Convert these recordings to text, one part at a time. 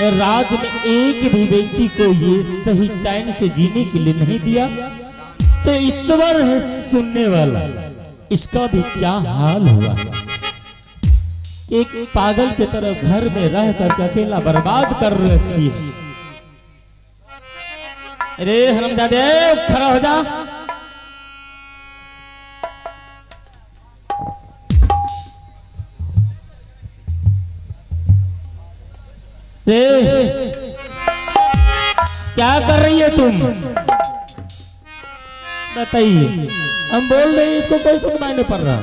राज ने एक भी व्यक्ति को ये सही चैन से जीने के लिए नहीं दिया, तो ईश्वर है सुनने वाला, इसका भी क्या हाल हुआ। एक पागल की तरह घर में रह करके अकेला बर्बाद कर रखी है। अरे हरामजादे खड़ा हो जा। क्या कर रही है तुम, बताइए। हम बोल रहे हैं, इसको कोई सुनवाई नहीं पड़ रहा।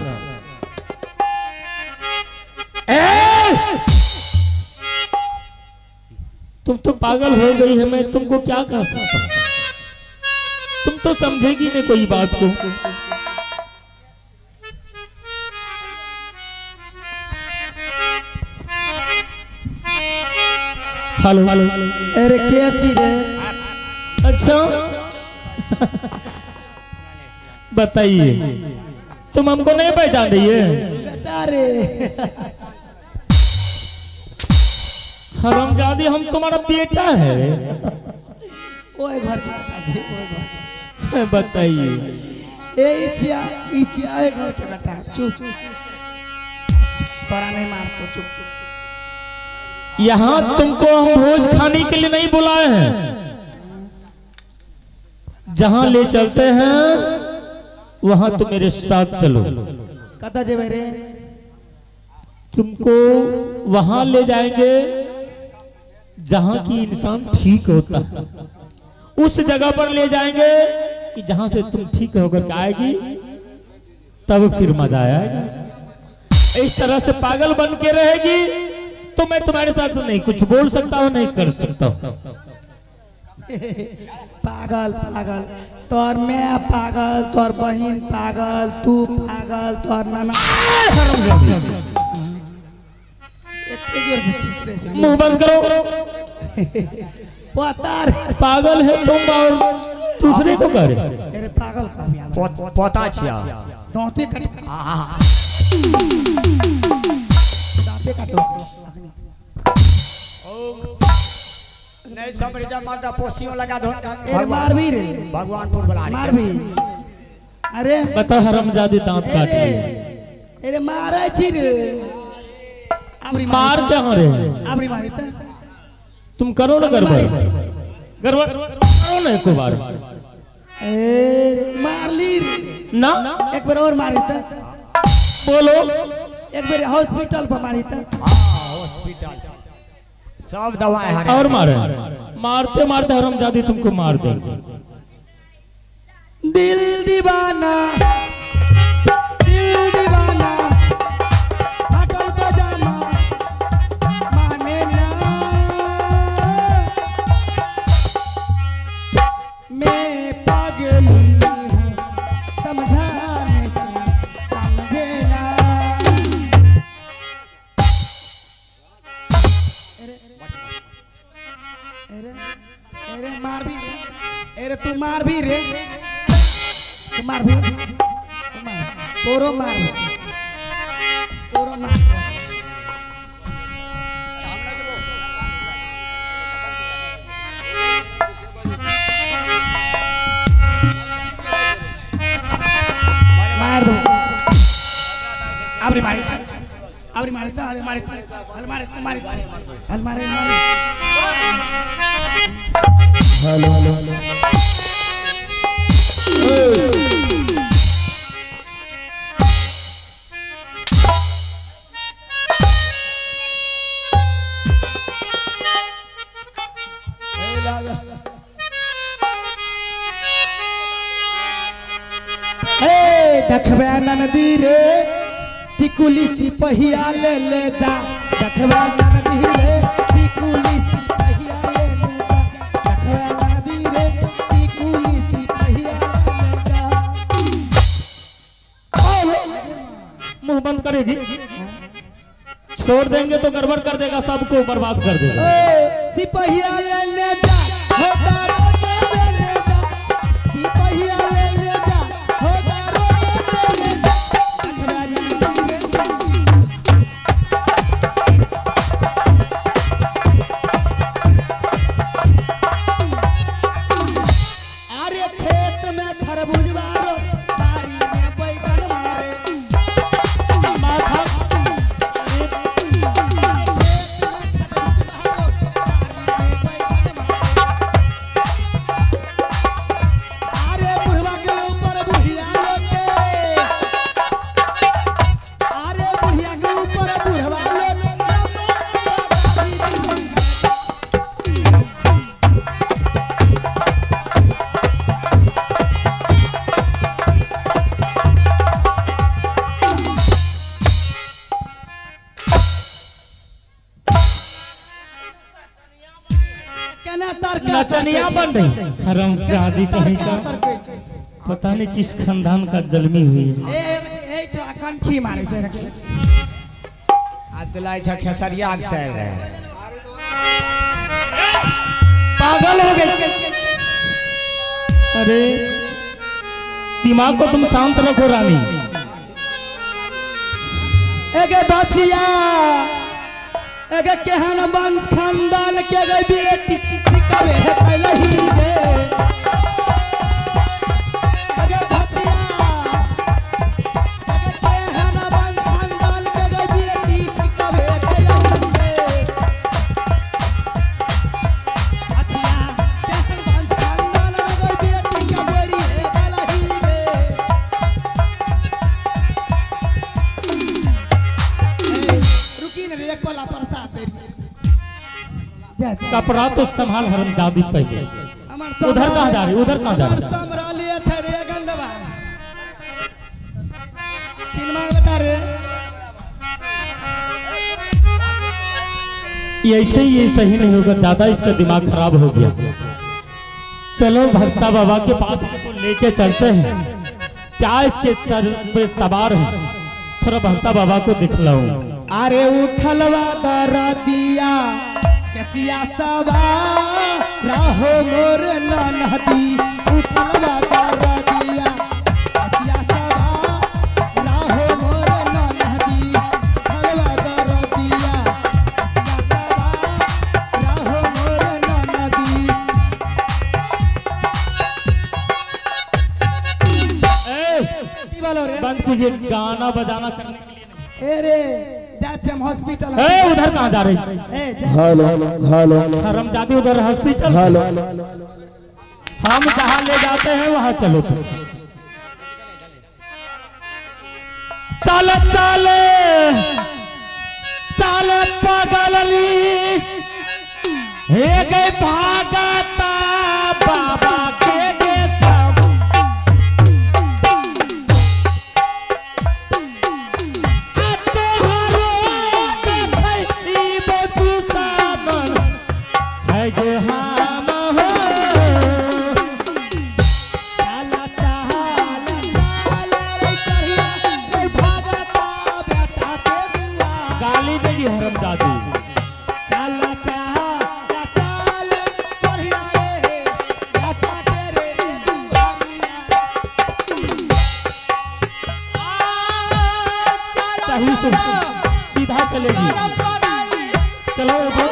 तुम तो पागल हो गई है, मैं तुमको क्या कह सकता हूं। तुम तो समझेगी नहीं कोई बात को। हेलो हेलो, अरे क्या चीज है? अच्छा बताइए, तुम हमको नहीं पहचान रही है? बेटा रे हरामजादी, हम तुम्हारा बेटा है। ओए घर के बेटा जी, ओए घर। बताइए। ए इचिया ए घर के बेटा, चुप तोरा नहीं मार तो चुप चुप। यहाँ तुमको हम भोज खाने के लिए नहीं बुलाए हैं। जहां ले चलते हैं वहां तुम मेरे साथ चलो। कता जेबे रे? तुमको वहां ले जाएंगे जहां की इंसान ठीक होता है, उस जगह पर ले जाएंगे कि जहां से तुम ठीक होकर के आएगी, तब फिर मजा आएगा। इस तरह से पागल बन के रहेगी तो मैं तुम्हारे साथ नहीं कुछ बोल सकता हूँ, नहीं कर सकता हूँ। पागल पागल, तोर मैं पागल, तोर बहन पागल, तू पागल, तोर नाना। मुंह बंद करो। पतार पागल है तुम और दूसरे को करे। अरे पागल का भी पोता छिया दांते कट दांते काटो नहीं समझा मारता पोसियों लगा दो। अरे मार भी रे, भगवानपुर बुला मार भी। अरे बता हरामजादी दांत काट रही है। अरे मारे छी रे, मार क्या रे? आपरी मारी त तुम करो ना गड़बड़, गड़बड़ करो ना एक बार। ए मार ली रे ना एक बार और मारी त बोलो। एक बार हॉस्पिटल पर मारी त हॉस्पिटल सब दवाएं हरे और मारे, मारते मारते हरामजादी तुमको मार देंगे। दिल दीवाना अटल पजामा माने ना, मैं पागली हूँ समझाने से समझे ना। अरे मार भी रे, अरे तू मार भी रे, तू मार भी, तू मार, तोरो मार, तोरो मार। मार दो। अबरी मारी, अबरी मारी, अरे मारी, अरे मारी, मारी, अरे मारी, मारी। Hello hello hello. देखबे नदी रे टिकुली सिपहिया ले जा, देखबे नदी रे टिकुली सिपहिया ले जा, देखबे नदी रे टिकुली सिपहिया ले जा। मुंह बंद करेगी, छोड़ देंगे तो गड़बड़ कर देगा, सबको बर्बाद कर देगा। सिपहिया ले जा, होता रोके ले जा, सिपहिया ले जा, होता रोके ले जा, देखबे नदी रे केना तर्क नचनिया बन रही हरामजादी कहीं का। पता नहीं किस खानदान का जन्मी हुई है। ए छ कंठी मारे छ आदलाई छ खेसरिया के से रे पागल हो गए। अरे दिमाग को तुम शांत रखो रानी। एगे बचिया एगे केहन वंश खानदान के गे बेटी सिकबे कैलही गे। एगे बचिया एगे केहन वंश खानदान के गे बेटी सिकबे कैलही गे। बचिया केहन वंश खानदान के गे बेटी कबेरी कैलही गे। रुकी न एक पला प्रसाद दे जा कपड़ा तो संभाल हरामजादी पहले। उधर कहाँ जा रही उधर कहाँ जा रही। समरा लिए छ रे गंदवा चिन्मा बता रे ऐसे ही ये सही नहीं होगा, ज्यादा इसका दिमाग खराब हो गया। चलो भक्ता बाबा के पास इसको लेके चलते हैं। क्या इसके सर पे सवार है, थोड़ा भक्ता बाबा को दिखलाऊं। अरे उठलवा दरदिया कैसिया सवा राहो मोर ननदी। उठलवा दरदिया कैसिया सवा राहो मोर ननदी। उठलवा दरदिया कैसिया सवा राहो मोर ननदी। की बोलो रे बंद कीजिए, गाना बजाना करने के लिए नहीं। ए रे जाचे हम हॉस्पिटल। उधर कहाँ जा रही। ए जा हेलो हेलो हरामजादी उधर हॉस्पिटल। हेलो हम जहाँ ले जाते हैं वहाँ चलो। तो चल चल चल पगलनी हे गए भागता बाबा के सब। गाली देगी हरामजादी। चला चाला चाल करिया रे बाटा के रे दुआरिया। सही से सीधा चलेगी। चलो उधर।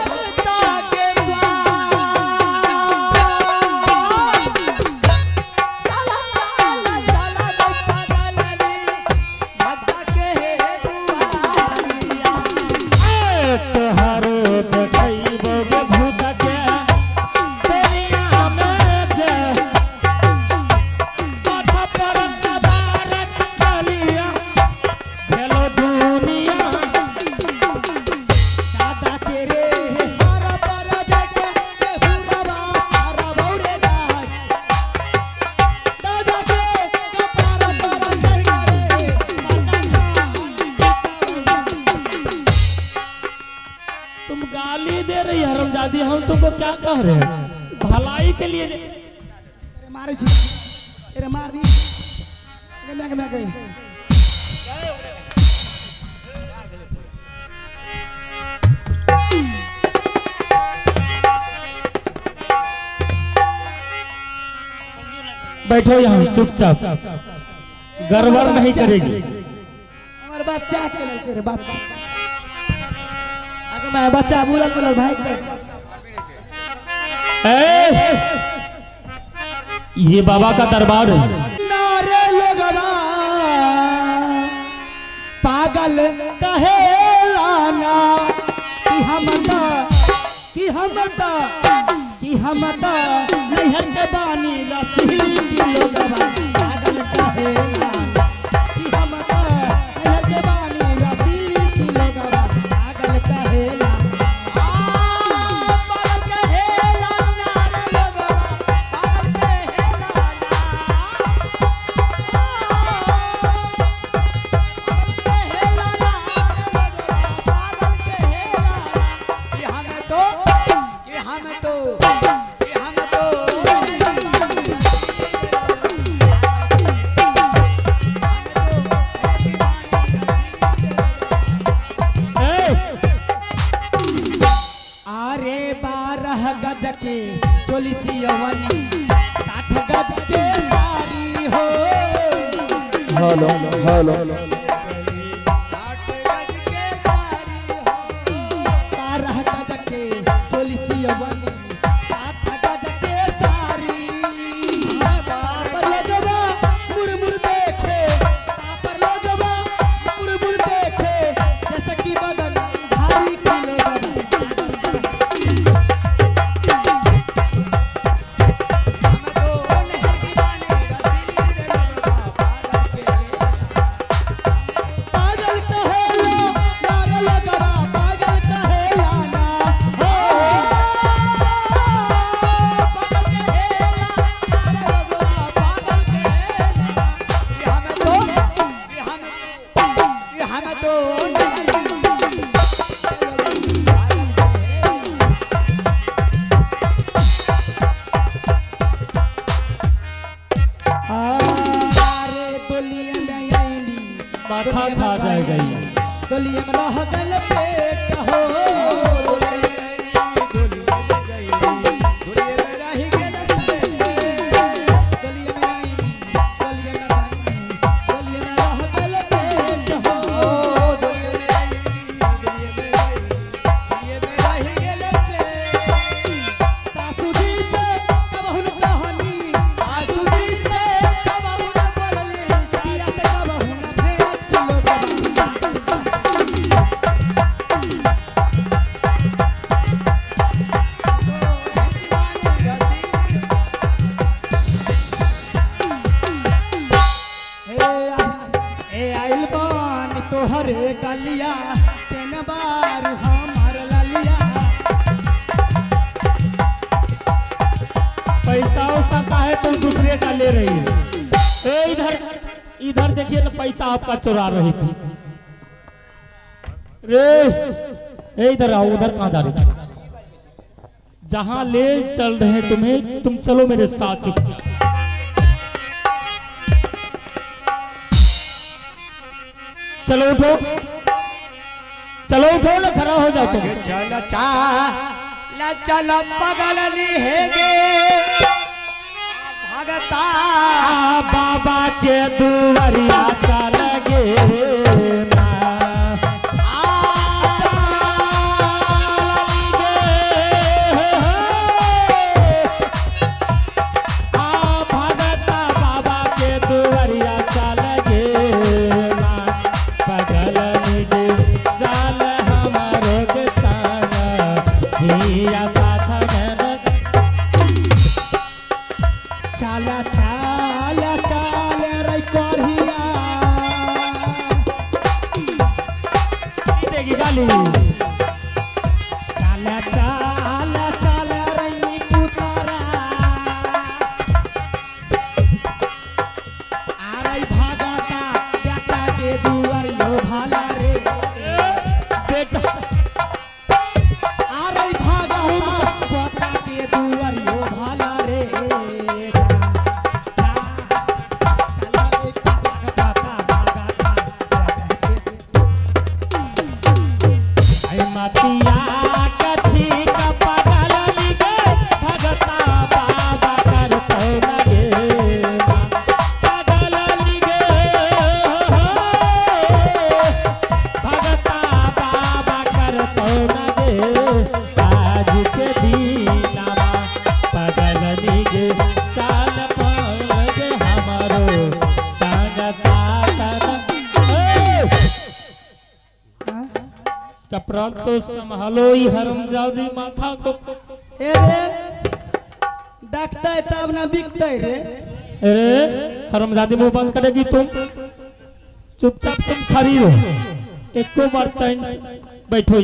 तुम गाली दे रही हरामजादी, हम तुमको क्या कह रहे हैं, भलाई के लिए। अरे मारे छी अरे मारनी मैं गई। बैठो यहाँ चुपचाप, गड़बड़ नहीं करेगी। हमारे बच्चा के लड़के रे बच्चा। अगर मैं बच्चा बुला बुला भाई के ये बाबा का दरबार है। नारे लोगवा पागल कहे लाना कि हम नहर के बानी रसी की लोगवा पागल कहे लाना कि हम नहर के बानी रसी की लोगवा पागल कहे लाना। पागल कहे लाना रे लोगवा पागल कहे लाना। हम तो अरे 12 गज के चोलिसी अवनी 60 गज के सारी हो। हेलो हेलो 12 गज के चोलिसी अवनी 60 गज के सारी। तापर लगवा मुड़ देखे, तापर लगवा मुड़ देखे, जैसे कि बदन भारी की लगवा। पागल कहेला यार लगवा, पागल कहेला ना हो। हम तो अरे दुलिया में आईनी, माथा खा जाएगा ये। दुलिया में रह गल पेट हो। दुलिया में आईनी, दुलिया में रानी, दुलिया में रह गल पेट हो। सासू जी से कबहू न कहानी, सासू जी से कबहू न बोलली, पिया से कबहू न भेंट लोगवा। ए आइल बानी तोहरे गलिया, केन बार हमर ललिया। पैसा उसा का है तुम दूसरे का ले रही है। ए इधर इधर देखिए ना, पैसा आपका चुरा रही थी। रे ए इधर आओ, उधर कहाँ जा रही थी? जहां ले चल रहे हैं तुम्हें, तुम चलो मेरे साथ चुपचाप। चलो उठो, चलो उठो ना, खड़ा हो जाओ तुम। चल पगल लिहेगे भगता बाबा के दुआरिया चल गे ना। भगता बाबा के दुआरिया चल गे ना। पगल निजे जाल हमारो के संग हिया साथ में। चाला चाला चाल रे कोरिया, देगी गाली। चाला चाला चाल रे नी पुतारा। आरे भागता बेटा के दुआरियो भाला रे। बेटा आरे भागता बेटा के दुआरियो भाला रे। मातिया कथी का पगल लिगे भगता बाबा करतो लगे। पगल लिगे भगता बाबा करतो लगे। आज के दीनामा पगल लिगे चाल पालगे हमारो संग साथन। कपड़ा तो संभालो ही हरमजादी माथा को। ए रे देखते तब ना बिकते रे। अरे हरमजादी मुंह बंद करेगी तुम, चुपचाप तुम खड़ी रहो। एको बार चैन से बैठो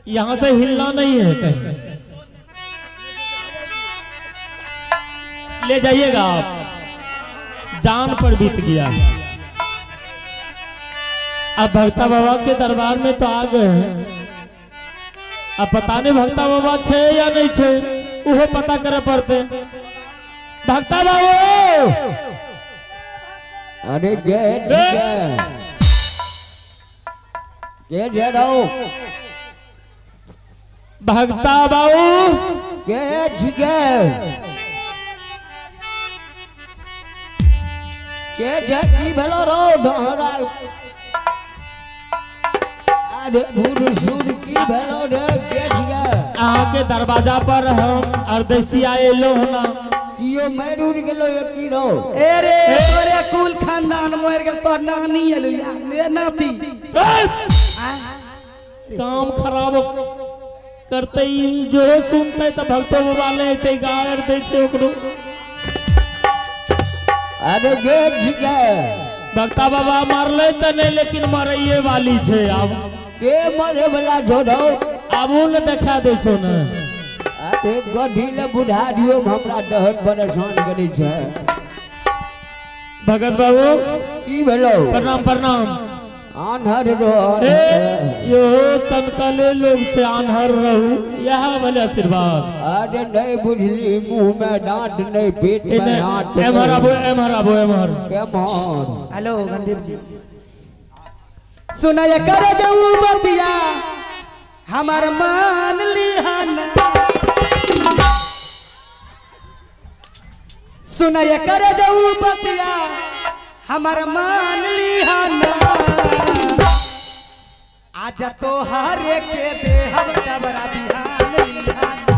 यहाँ से हिलना नहीं है कहीं। ले जाइएगा आप, जान पर बीत गया। अब भक्ता बाबा के दरबार में तो आ गए हैं, अब पता नहीं भक्ता बाबा छे या नहीं छे उहो पता करे पड़ते। भक्ता बाबू अरे के जड़ो भक्ता बाबू के जकी भलो रो ढोरा अरे बुरसुर की भलो रे के जिया आके दरवाजा पर हम अर्देसी आए लो ना कियो मैरूर गेलो की रो अरे तोरे कुल खानदान मर गेल तो नानी एलु यार रे नाती काम खराब करते ही जो सुनते तो भक्तों बाबा ले गाड़ दे छे ओकरो। अरे गेट जिया भक्ता बाबा मारले त नहीं लेकिन मरइए वाली छे। अब के मरे वाला जोड़ो आबू न देखा दे छो न। अरे गड्ढी ले बुढ़ा दियो हमरा डहर परेशान करी छे। भगत बाबू की भेलो प्रणाम प्रणाम। आन्हर रो यो संकले लोग छे आन्हर रहू यह वाले आशीर्वाद। अरे नहीं बुझली मुंह में दांत नहीं पेट में हाथ एमहर आबो के मोर। हेलो गंदीप जी सुनाय कर जाऊ बतिया हमार मान लिहाना सुनाय कर जाऊ बतिया हमार मान लिहाना आज तो हारे के दे हम डबरा बिहान लिहाना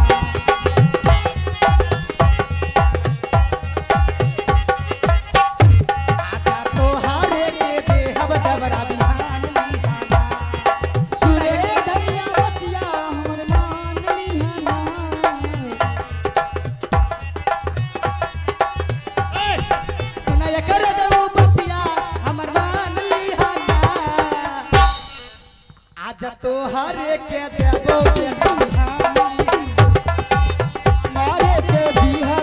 आज तो हारे के दे हम डबरा बिहान लिहाना सुनाय दरिया बतिया हमर मान लिहाना सुनाय कर जाऊ बतिया हमर मान लिहाना आज तो हारे के देबो मारे के बिहा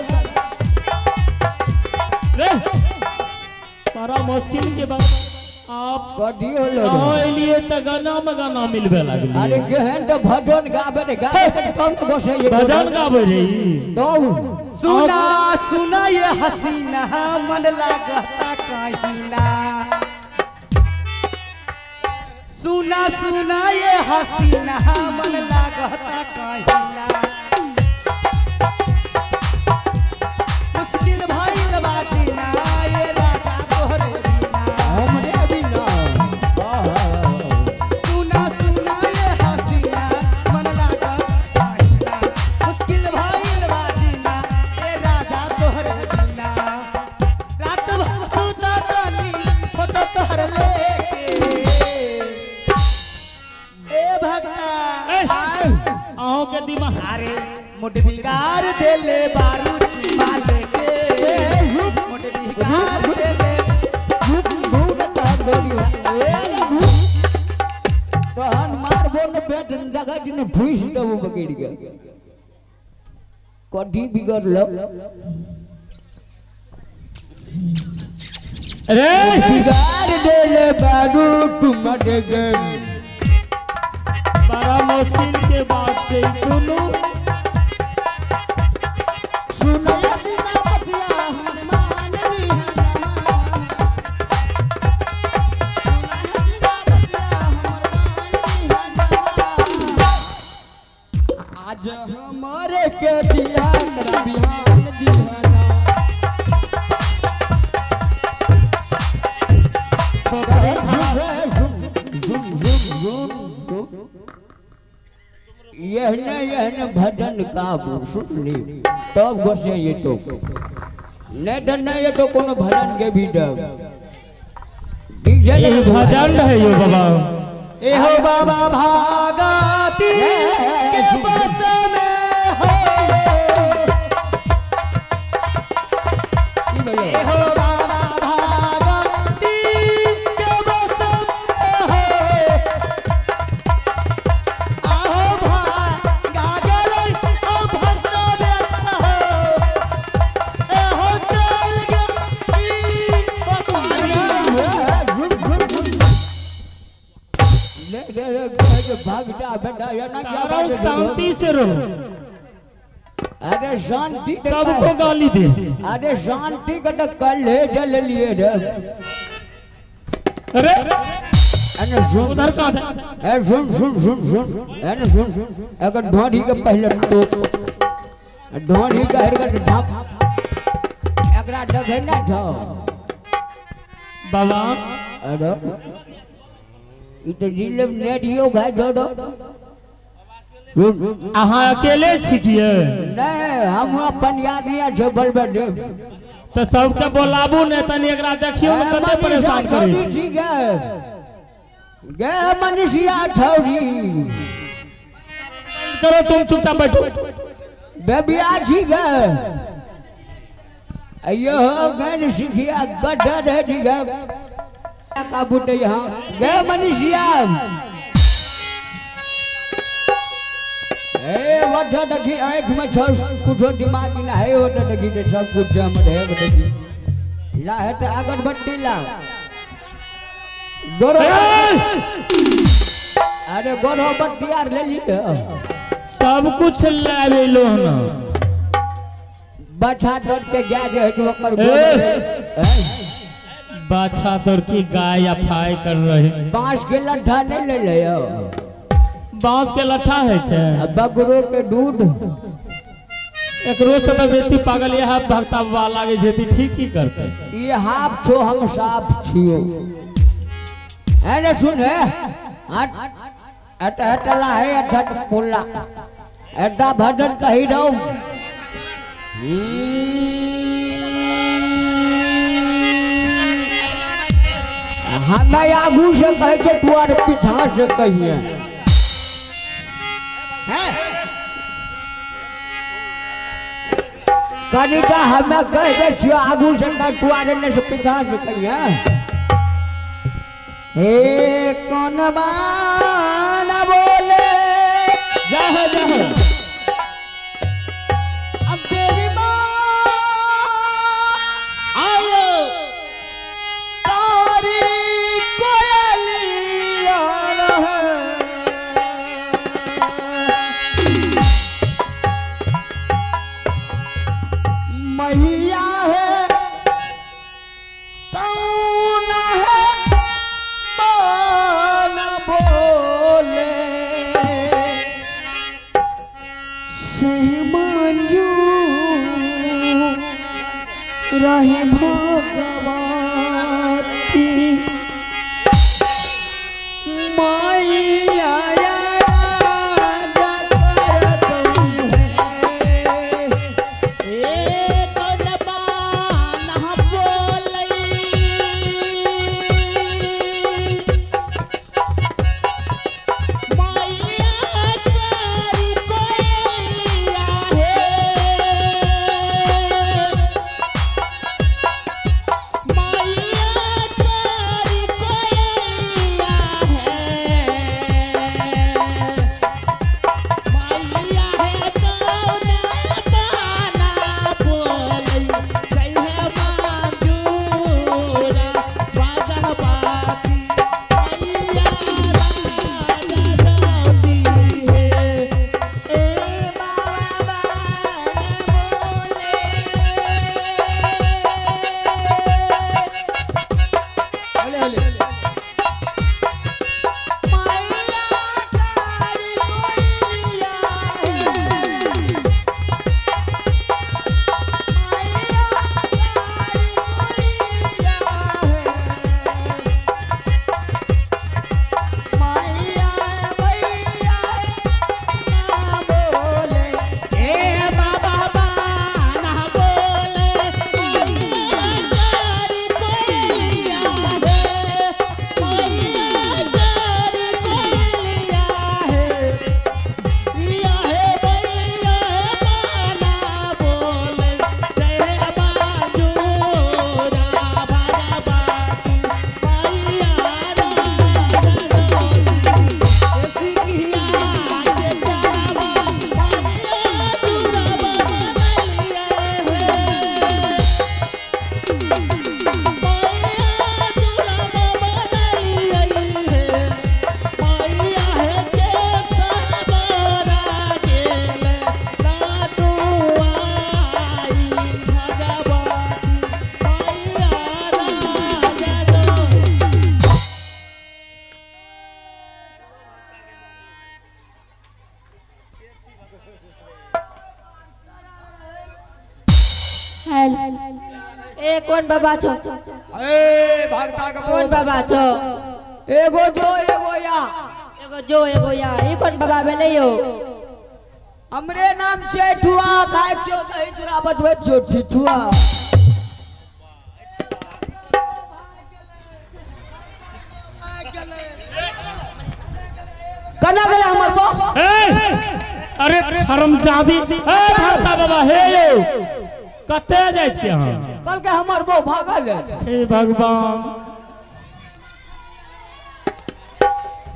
बड़ा मुश्किल के बाद आप कडियो लो कहाँ लिए त गाना में गाना मिलबे लागली। अरे गहन तो भजन गावे रे गावे तो कौन गोसे ये भजन गावे रही तो सुना सुना ये हसीना मन लागता कहीं ना सुना सुना ये हसीना मन लागता कहीं ना मुश्किल भइल बाजीना ये राजा तोहरे बिना हमरे बिना सुना सुना ये हसीना मन लागता कहीं ना मुश्किल भइल बाजीना ये राजा तोहरे बिना रात भर सुता तानी फोटो तोहर लेके ए भक्ता आओ के दिमाग अरे मुड बिगाड़ देले बारू चुमा लेके मुड बिगाड़ देले भूत तो बोली ए तहन मार बोल पेट जगह दिन भूस दबो पकड़ के कडी बिगड़ लो अरे बिगाड़ देले बारू तुम देगे बड़ा मुश्किल के बाद से सुनो सुनया सीना बतिया हमर मान लिहाना सुनया सीना बतिया हमर मान लिहाना आज हमारे के दिया तेरा बिहान दिहाना यहने भजन का सुन ली तब गोसे ये तो नहीं तो नहीं ये तो कोनो भजन के भी डर ये भजन है यो बाबा। एहो बाबा भागती के बस में हो की बोले एहो बाबा भागती के बस में हो आहो भागा गेलै ओ भक्त बेटा हो एहो चल गई बताई भागता बेटा या ना क्या तारों बात रहो। अरे शांति से सबको गाली दे। अरे शांति का तो कल ले जल लिए जब। अरे अरे सुन उधर कहाँ था? ए सुन सुन सुन सुन अरे सुन अगर ढोढ़ी के पहले तो ढोढ़ी का हरकत ढाप एकरा डगे ना था बाबा। अरे इतो जिले नेडियो भाई जोड़ो अहाँ अकेले छिकिए? नहीं हम अपन यादियां छै बलबे दे तो सबके बोलाबू ने तनी एकरा देखियो ने कते परेशान करे छी। गे मनुष्या छौरी करो तुम चुपचाप बैठो। बेबिया छी गे अयो गन सिखिया गड्ढा है जी गे का बुटे यहाँ गे मनुष्या ए वठा देखी आँख में कुछ दिमाग ना है वठा देखी तो सब कुछ जम है देखी ला है तो अगरबत्ती ला गोरो अरे गोरो बत्ती यार ले लियो सब कुछ लावे लो ना। बच्चा डर के गया जो है जो कर बाछा दौड़ की गाय अफाई कर रहे। बांस के लट्ठा नहीं ले ले बांस के लट्ठा है छे बगरो के दूध एकरो से तो बेसी पागल यह भक्ता बाबा लागे जेती ठीक ही करते। ये हाफ छो हम साफ छियो है ना सुन है हट हट हटला है अच्छा बोला ऐसा भजन कही दो हमें आगू से कहे छे तू और पीछा से कहिए कनिटा हमें कह दे छियो आगू से तू और से पीछा से कहिए हे कौन बान बोले जाओ जाओ अब तेरी माँ आयो तारी कोयलिया रहे मैया है कौन है बोले मंजू रहे भगवती मैया ए कौन बाबा छो ए भागता का कौन बाबा छो एगो जो एगो या एगो जो एगो या ई कौन बाबा भेले यो हमरे नाम छै ठुआ खाय छियो दही चूड़ा बचबै छियो ठिठुआ कना गेले हमर बो अरे हरमजादी भरता बाबा हे यो कते जाय छी अहाँ कल के हमर बो भागल है हे भगवान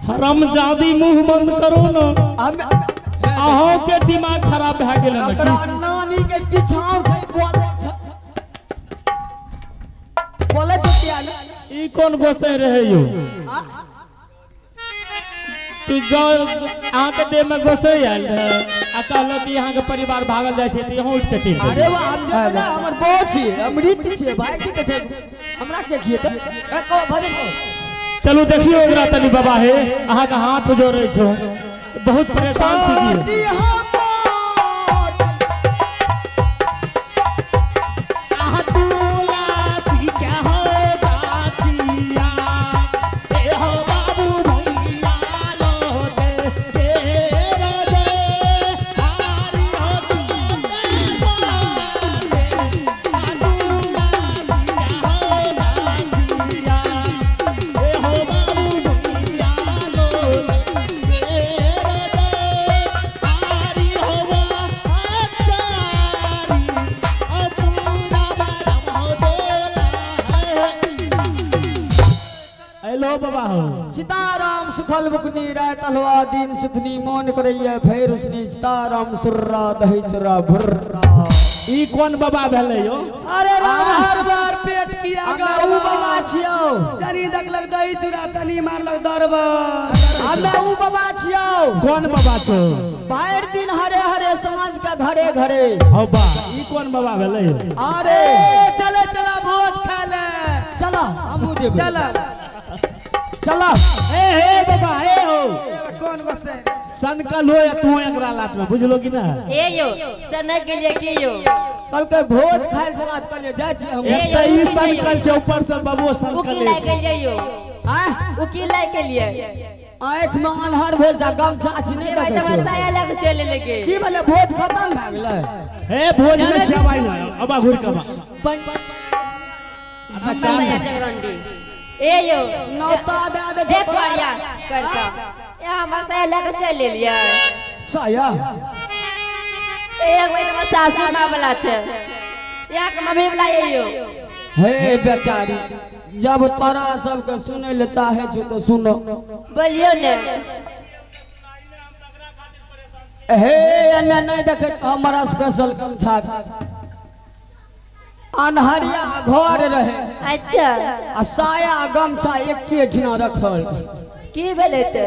हरमजादी मुंह बंद करो ना अहों के दिमाग खराब भ गेल ओकरा नानी के पिछाव छै बोले छतिया ई कोन गोसे रहे यो कि अहाँ के देह में गोसे आयल है आ कहलो कि यहाँ के परिवार भागल जाय छै त यहाँ उठ के चल अरे वो हम जे ना हमर बो छी अमृत छी भाई की कथे हमरा के खिए त को भजन को चलू देखियो ओकरा तनी बाबा हे अहाँ के हाथ जोड़े छो बहुत परेशान छी सीताराम सुखल मुकनी रात हलवा दिन सुधनी मौन करैया फेर उसनी सीताराम सुर्रा दही चुरा भुर्रा ई कोन बाबा भेले यो अरे राम हर बार पेट किया ऊ बाबा छियो जनी दगलक दही चूड़ा तनी मारलक दरबार हमे ऊ बाबा छियो कोन बाबा छो भर दिन हरे हरे समाज का घरे घरे औ बा ई कोन बाबा भेले यो अरे चले चला भोज खा ले चला हमहू जेबे चला चला हे बाबा हे हो कौन गोसे सनकल हो या तू एकरा लात में बुझलो कि ना ए यो सने के लिए के यो कल के भोज खाए चला कल जाय छी हम एक त ई सनकल छै ऊपर से बाबू सनकल उकी लाई के लिए यो हैं उकी लाई के लिए आँख में अनहर भेल जा गमछा छी नहीं भाई देखे तब छी साया लेके चले लगे की भले भोज खत्म भ गेलै हे भोज में छवाई ना अबा घुर के बा अच्छा साया चगरंडी ए यो नौता दे दे जे कोरिया करता ये हम साया लेके चले लिया साया एक भाई तब सासू मां वाला छे या के मम्मी वाला ये यो हे बेचारी जब तोरा सबके सुनै ले चाहे छु तो सुनो बोलियो ने हे एने नहीं देखे हमारा स्पेशल गमछा अनहरिया घर रहे अच्छा आ साया गमछा एके ठिना रखल की भेले ते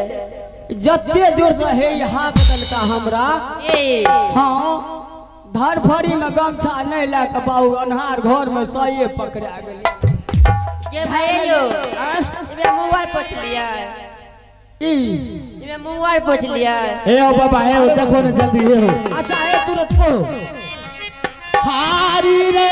जत्ते जोर से हे हाथ दलका हमरा ए हाँ धरफड़ी में गमछा नहीं ला के बाबू अनहार घर में साये पकड़ा गेल के भाई यो इमे मोबाइल पोछ लिया ई इमे मोबाइल पोछ लिया हे ओ बाबा हे देखो ना जल्दी हे हो अच्छा हे तुरंत को हारी रे